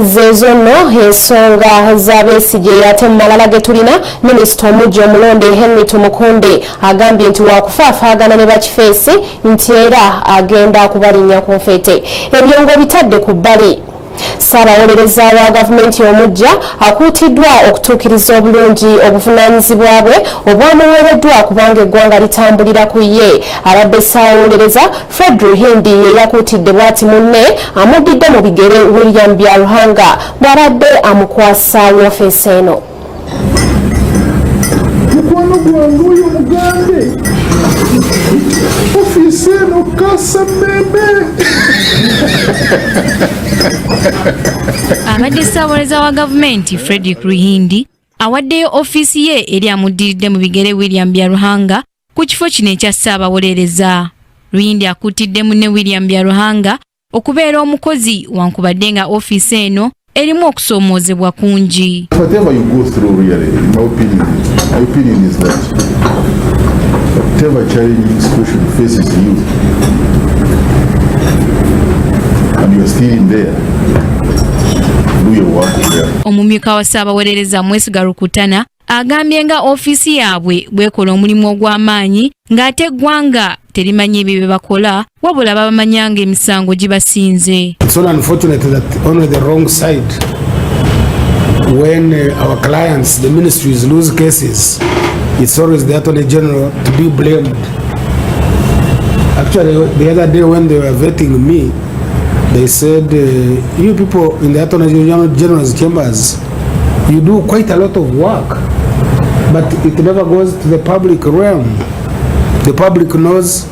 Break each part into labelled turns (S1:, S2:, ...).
S1: zezo no ensonga z'abeesigye ate mu malala ge tulina minisita omujja omulonde Henry Tumukunde agambye nti wakufaafaagana ne bakifeesi nti era agenda kubalinnya ku nfeete ebyo ngo bitadde ku bbali. Ssaabawolereza wa gavumenti omujja akuutiddwa okutuukiriza obulungi obuvunaanyizibwa bwe obwamuweereddwa kubanga eggwanga litambulira ku ye. Abadde ssaabawolereza Fred Ruhindi ye yakuutidde bw'ati munne amuddidde mu bigere William Byaruhanga bw'abadde amukwasa woofiisi eno.
S2: Mukwano gwange oyo mugambe ofiisi eno kasa mmemme.
S3: Abadde ssaabawolereza wa gavumenti Frederick Ruhindi awaddeyo ofiisi ye eri amuddiridde mu bigere William Byaruhanga ku kifo kino ekya ssaabawolereza. Ruhindi akuutidde munne William Byaruhanga okubeera omukozi wankubadde nga ofiisi eno erimu okusoomoozebwa kungi.
S2: Whatever you go through really, in my opinion is that whatever challenging situation faces you and you are still in there, do your work there.
S3: Omumyuka wa ssaabawolereza Mwesiga Rukutana agambye nga ofiisi yaabwe bwekola omulimu ogw'amaanyi ng'ate eggwanga terimanyi ebyo bye bakola wabula babamanyanga emisango gibasinze.
S4: It's so unfortunate that on the wrong side when our clients, the ministries, lose cases, it's always the Attorney General to be blamed. Actually, the other day when they were vetting me, they said, you people in the Attorney General's chambers, you do quite a lot of work, but it never goes to the public realm. The public knows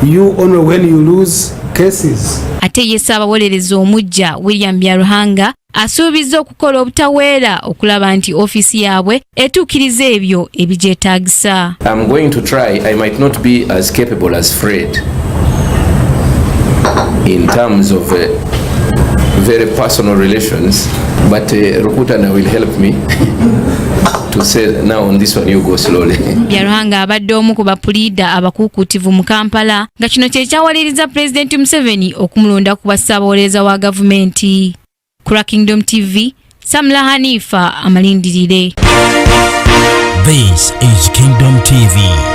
S4: you only when you lose cases.
S3: Ate ye ssaabawolereza omujja William Byaruhanga asuubizza okukola obutaweera okulaba nti ofiisi yaabwe etuukiriza ebyo ebigyetaagisa.
S5: I'm going to try. I might not be as capable as Fred in terms of very personal relations, but Rukutana will help me to say now on this one you go slowly.
S3: Byaruhanga abadde omu ku bapuliida abakuukutivu mu Kampala nga kino kye kyawaliriza Pulezidenti Museveni okumulonda ku ssaabawolereza wa gavumenti. Kura Kingdom TV, Samla Hanifa amalindirire.
S6: This is Kingdom TV.